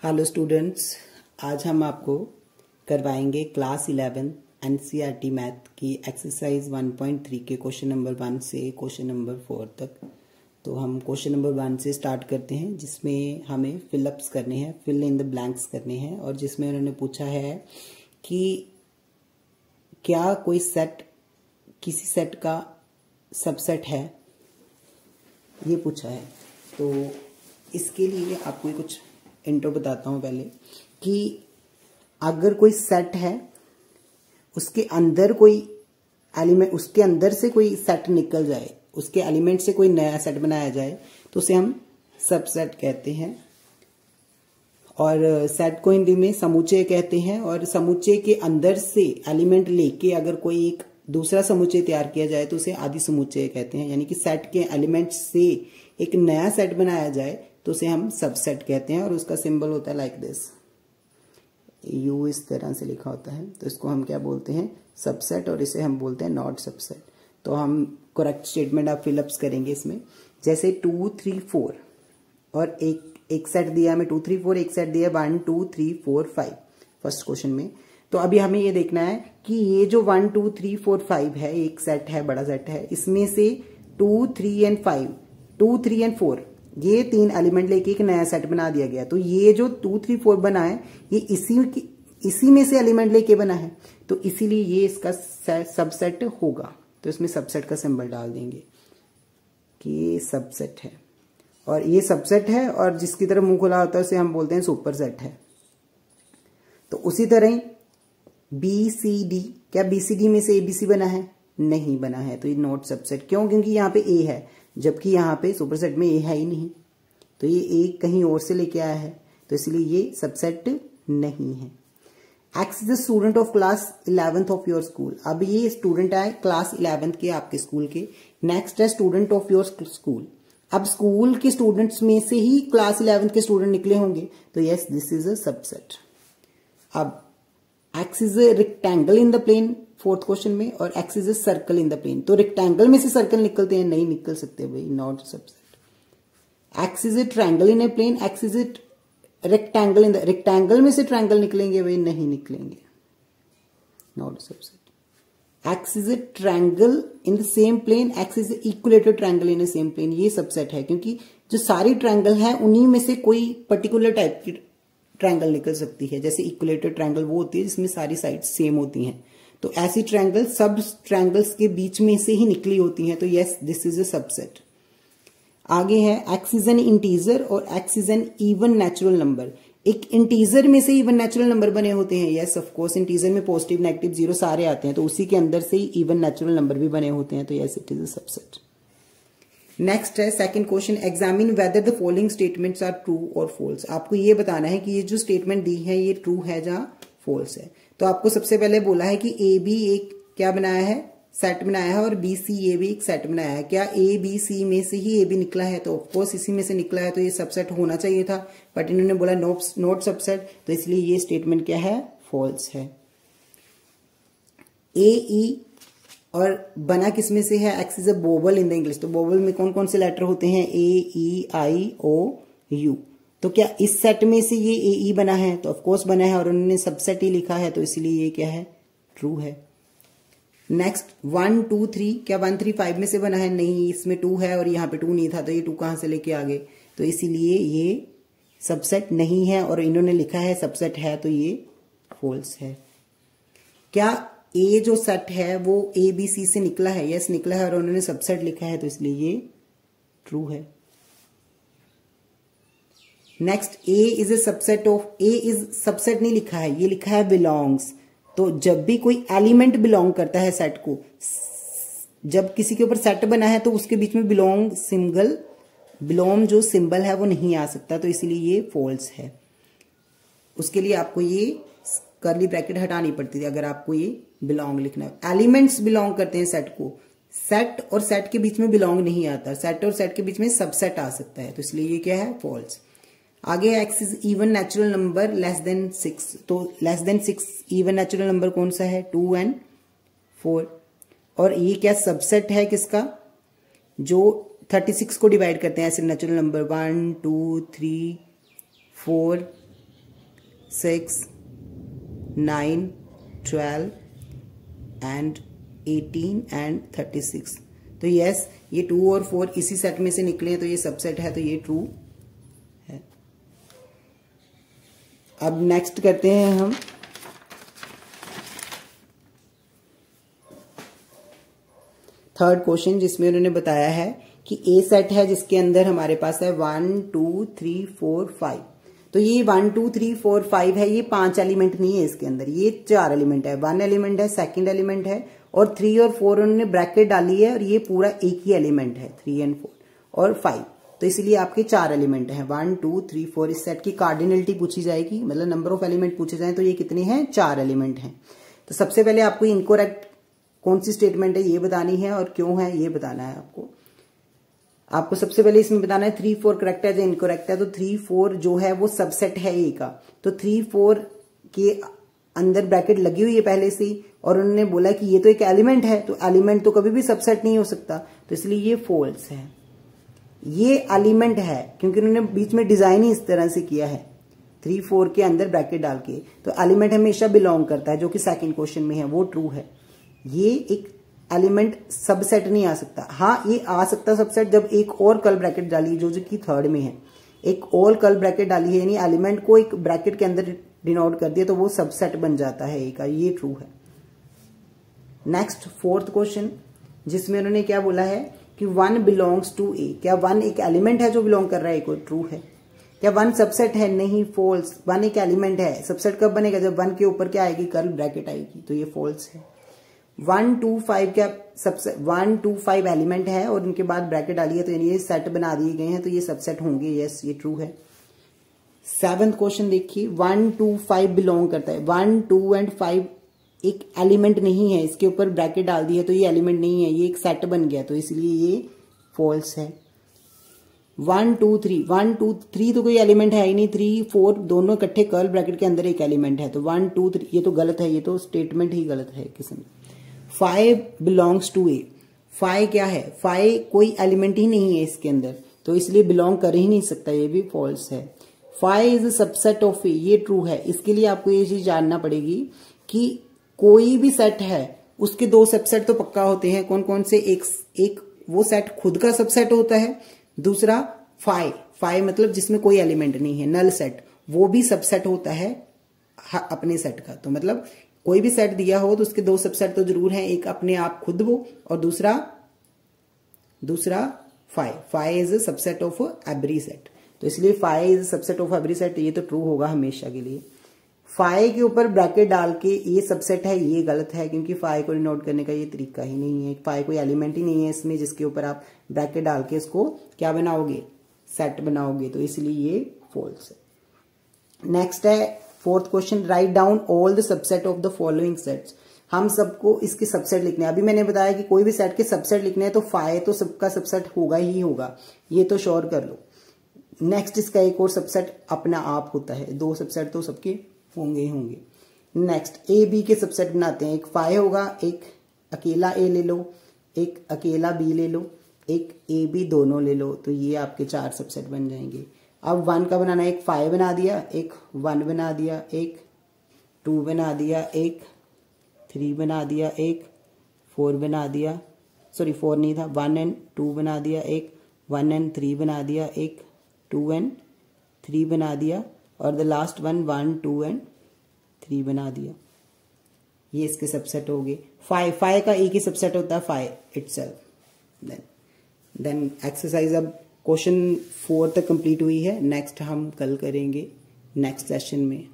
Hello students, आज हम आपको करवाएंगे क्लास 11 एनसीईआरटी मैथ की एक्सरसाइज 1.3 के क्वेश्चन नंबर 1 से क्वेश्चन नंबर 4 तक। तो हम क्वेश्चन नंबर 1 से स्टार्ट करते हैं, जिसमें हमें फिलअप्स करने हैं, फिल इन द ब्लैंक्स करने हैं। और जिसमें उन्होंने पूछा है कि क्या कोई सेट किसी सेट का सबसेट है, ये पूछा है। तो इसके लिए आपको कुछ इंट्रो बताता हूं पहले कि अगर कोई सेट है, उसके अंदर कोई एलिमेंट, उसके अंदर से कोई सेट निकल जाए, उसके एलिमेंट से कोई नया सेट बनाया जाए, तो उसे हम सबसेट कहते हैं। और सेट को हिंदी में समुच्चय कहते हैं। और समुच्चय के अंदर से एलिमेंट लेके अगर कोई एक दूसरा समुच्चय तैयार किया जाए तो उसे आदि समुच्चय कहते हैं। यानी कि सेट के एलिमेंट से एक नया सेट बनाया जाए तो उसे हम सबसेट कहते हैं। और उसका सिंबल होता है लाइक दिस, यू इस तरह से लिखा होता है। तो इसको हम क्या बोलते हैं? सबसेट। और इसे हम बोलते हैं नॉट सबसेट। तो हम करेक्ट स्टेटमेंट आप फिलअप्स करेंगे इसमें। जैसे 2 3 4 और एक सेट दिया हमें 2 3 4, एक सेट दिया 1 2 3 4 5 फर्स्ट क्वेश्चन में। तो अभी हमें ये देखना है कि ये जो 1 2 3 4 5 है, एक सेट है, बड़ा सेट है। इसमें से 2 3 एंड 5, 2 3 एंड 4, ये तीन एलिमेंट लेके एक नया सेट बना दिया गया। तो ये जो 2 3 4 बना है, ये इसी में से एलिमेंट लेके बना है। तो इसीलिए ये इसका सबसेट होगा। तो इसमें सबसेट का सिंबल डाल देंगे कि ये सबसेट है। और ये सबसेट है, और जिसकी तरफ मुंह खुला होता है उसे हम बोलते हैं सुपर सेट है। तो उसी तरह बी सी डी, क्या बी सी डी में से एबीसी बना है? नहीं बना है। तो ये नॉट सबसेट। क्यों? क्योंकि यहाँ पे ए है, जबकि यहाँ पे सुपरसेट में ए है ही नहीं। तो ये ए कहीं और से लेके आया है, तो इसलिए ये सबसेट नहीं है। X is the student of class 11th of your school. अब ये स्टूडेंट है क्लास 11th के, आपके स्कूल के। नेक्स्ट है स्टूडेंट ऑफ योर स्कूल। अब स्कूल के स्टूडेंट्स में से ही क्लास 11th के स्टूडेंट निकले होंगे, तो yes this is a subset. अब X is a rectangle in the plane fourth question में, और X is a circle in the plane. तो रेक्टेंगल में से सर्कल निकलते हैं? नहीं निकल सकते भाई, not subset. X is a triangle in a plane, x is a rectangle in the, rectangle में से ट्रायंगल निकलेंगे भाई? नहीं निकलेंगे, not subset. X is a triangle in the same plane, x is equilateral triangle in a same plane, ये subset है। क्योंकि जो सारी ट्रायंगल है उन्हीं में से कोई पर्टिकुलर टाइप की ट्रायंगल निकल सकती है। जैसे इक्विलेटरल ट्रायंगल वो होती है जिसमें सारी साइड्स सेम होती हैं। तो ऐसी ट्रायंगल सब ट्रायंगल्स के बीच में से ही निकली होती हैं। तो yes this is a subset. आगे है एक्स इज एन इंटीजर और X is an even natural number. एक इंटीजर में से इवन नेचुरल नंबर बने होते हैं। यस ऑफ कोर्स, इंटीजर में पॉजिटिव नेगेटिव जीरो सारे आते हैं, तो उसी के अंदर से ही इवन नेचुरल नंबर भी बने होते हैं। तो yes it is a subset. Next है second question, examine whether the following statements are true और फॉल्स। आपको ये बताना है कि ये जो स्टेटमेंट दी है ये ट्रू है या फॉल्स है। तो आपको सबसे पहले बोला है कि ए बी एक क्या बनाया है? सेट बनाया है। और बी सी ए भी एक सेट बनाया है। क्या ए बी सी में से ही ए बी निकला है? तो ऑफकोर्स इसी में से निकला है, तो ये सबसेट होना चाहिए था, बट इन्होंने बोला नॉट सबसेट। तो इसलिए ये स्टेटमेंट क्या है? फॉल्स है। ए ई और बना किस में से है? X is a vowel in the English. तो वोवल में कौन कौन से लेटर होते हैं? ए ई आई ओ यू। तो क्या इस सेट में से ये ए ई बना है? तो ऑफकोर्स बना है, और उन्होंने सबसेट ही लिखा है, तो इसलिए ये क्या है? ट्रू है। नेक्स्ट 1 2 3, क्या 1 3 5 में से बना है? नहीं, इसमें 2 है और यहाँ पे 2 नहीं था, तो ये 2 कहां से लेके आ गए? तो इसीलिए ये सबसेट नहीं है, और इन्होंने लिखा है सबसेट है, तो ये फॉल्स है। क्या ए जो सेट है वो ए बी सी से निकला है? यस निकला है, और उन्होंने सबसेट लिखा है, तो इसलिए ये ट्रू है। Next A is a subset of, A is subset नहीं लिखा है, ये लिखा है बिलोंग्स। तो जब भी कोई एलिमेंट बिलोंग करता है सेट को, जब किसी के ऊपर सेट बना है तो उसके बीच में बिलोंग जो सिंबल है वो नहीं आ सकता, तो इसीलिए ये फॉल्स है। उसके लिए आपको ये कर्ली ब्रैकेट हटानी पड़ती थी अगर आपको ये बिलोंग लिखना है। एलिमेंट्स बिलोंग करते हैं सेट को, सेट और सेट के बीच में बिलोंग नहीं आता, सेट और सेट के बीच में सबसेट आ सकता है, तो इसलिए ये क्या है? फॉल्स। आगे x is even natural number less than 6। तो less than 6 even natural number कौन सा है? 2 and 4। और ये क्या सबसेट है किसका? जो 36 को डिवाइड करते हैं ऐसे नेचुरल नंबर 1 2 3 4 6, 9, 12 एंड 18 एंड 36। तो यस, ये 2 और 4 इसी सेट में से निकले हैं, तो ये सबसेट है, तो ये ट्रू है। अब नेक्स्ट करते हैं हम थर्ड क्वेश्चन, जिसमें उन्होंने बताया है कि ए सेट है जिसके अंदर हमारे पास है 1 2 3 4 5। तो ये 1 2 3 4 5 है, ये 5 एलिमेंट नहीं है इसके अंदर, ये 4 एलिमेंट है। 1 एलिमेंट है, सेकंड एलिमेंट है, और 3 और 4 उन्होंने ब्रैकेट डाली है, और ये पूरा एक ही एलिमेंट है 3 एंड 4 और 5। तो इसलिए आपके 4 एलिमेंट हैं 1 2 3 4। इस सेट की कार्डिनलिटी पूछी जाएगी, मतलब नंबर ऑफ एलिमेंट पूछे जाए, तो ये कितने हैं, 4 एलिमेंट हैं। तो सबसे पहले आपको इनकरेक्ट कौन सी स्टेटमेंट है ये बतानी है और क्यों है ये बताना है आपको सबसे पहले इसमें बताना है 3 4 करेक्ट है या इनकरेक्ट है। तो 3 4 जो है वो सबसेट है ए का, तो 3 4 के अंदर ब्रैकेट लगी हुई है पहले से ही, और उन्होंने बोला कि ये तो एक एलिमेंट है, तो एलिमेंट तो कभी भी सबसेट नहीं हो सकता, तो इसलिए ये फॉल्स है। ये एलिमेंट है क्योंकि उन्होंने बीच में डिजाइन ही इस तरह से किया है 3 4 के अंदर ब्रैकेट डाल के, तो एलिमेंट हमेशा बिलोंग करता है, जो कि सेकंड क्वेश्चन में है, वो ट्रू है। ये एक एलिमेंट सबसेट नहीं आ सकता। हाँ, ये आ सकता सबसेट जब एक और कर्ल ब्रैकेट डाली, जो कि थर्ड में है, एक और कर्ल ब्रैकेट डाली है, यानी एलिमेंट को एक ब्रैकेट के अंदर डिनोट कर दिया, तो वो सबसेट बन जाता है ए का, ये ट्रू है। नेक्स्ट फोर्थ क्वेश्चन, जिसमें उन्होंने क्या बोला है कि 1 बिलोंग्स टू ए। क्या 1 एक एलिमेंट है जो बिलोंग कर रहा है ए को? ट्रू है। क्या 1 सबसेट है? नहीं, फॉल्स। 1 एक एलिमेंट है। सबसेट कब बनेगा? जब 1 के ऊपर क्या आएगी? कर्ल ब्रैकेट आएगी, तो ये फॉल्स है। 1 2 5 क्या सबसेट? 1 2 5 एलिमेंट है और उनके बाद ब्रैकेट डाली है, तो यानी ये सेट बना दिए गए हैं, तो ये सबसेट होंगे। यस, ये ट्रू है। 7th क्वेश्चन देखिए, 1 2 5 बिलोंग करता है। 1 2 एंड 5 एक एलिमेंट नहीं है, इसके ऊपर ब्रैकेट डाल दी है, तो ये एलिमेंट नहीं है, ये एक सेट बन गया, तो इसलिए ये फॉल्स है। 1 2 3 1 2 3 तो कोई एलिमेंट है ही नहीं, 3 4 दोनों इकट्ठे कर्ल ब्रैकेट के अंदर एक एलिमेंट है, तो 1 2 3 ये तो गलत है, ये तो स्टेटमेंट ही गलत है किस्म। 5 बिलोंग्स टू ए। 5 क्या है? 5 कोई एलिमेंट ही नहीं है इसके अंदर, तो इसलिए बिलोंग कर ही नहीं सकता, ये भी फॉल्स है। 5 इज सबसेट ऑफ ए, ये ट्रू है। इसके लिए आपको ये चीज जानना पड़ेगी कि कोई भी सेट है उसके 2 सबसेट तो पक्का होते हैं। कौन कौन से? एक वो सेट खुद का सबसेट होता है, दूसरा 5 मतलब जिसमें कोई एलिमेंट नहीं है, नल सेट, वो भी सबसेट होता है अपने सेट का। तो मतलब कोई भी सेट दिया हो तो उसके 2 सबसेट तो जरूर हैं, एक अपने आप खुद वो, और दूसरा 5 is subset of every set, तो इसलिए 5 is subset of every set, ये तो ट्रू होगा हमेशा के लिए। 5 के ऊपर ब्रैकेट डाल के ये सबसेट है, ये गलत है, क्योंकि 5 को डिनोट करने का ये तरीका ही नहीं है। 5 कोई एलिमेंट ही नहीं है इसमें जिसके ऊपर आप ब्रैकेट डाल के इसको क्या बनाओगे? सेट बनाओगे, तो इसलिए ये फॉल्स है। नेक्स्ट है 4th question, write down all the subset of the following sets. हम सबको इसके सबसेट लिखने हैं। अभी मैंने बताया कि कोई भी सेट के सबसेट लिखने हैं, तो 5 तो सबका सबसेट होगा ही होगा, ये तो श्योर कर लो। नेक्स्ट इसका एक और सबसेट अपना आप होता है, 2 सबसेट तो सबके होंगे ही होंगे। नेक्स्ट ए बी के सबसेट बनाते हैं। एक 5 होगा, एक अकेला ए ले लो, एक अकेला बी ले लो, एक ए बी दोनों ले लो, तो ये आपके 4 सबसेट बन जाएंगे। अब 1 का बनाना है, एक 5 बना दिया, एक 1 बना दिया, एक 2 बना दिया, एक 3 बना दिया, एक 4 बना दिया, सॉरी 4 नहीं था, 1 एंड 2 बना दिया, एक 1 एंड 3 बना दिया, एक 2 एंड 3 बना दिया, और द लास्ट 1 2 एंड 3 बना दिया। ये इसके सबसेट हो गए। 5 का एक ही सबसेट होता है 5 इटसेल्फ। देन एक्सरसाइज अब क्वेश्चन 4 तक कंप्लीट हुई है। नेक्स्ट हम कल करेंगे नेक्स्ट सेशन में।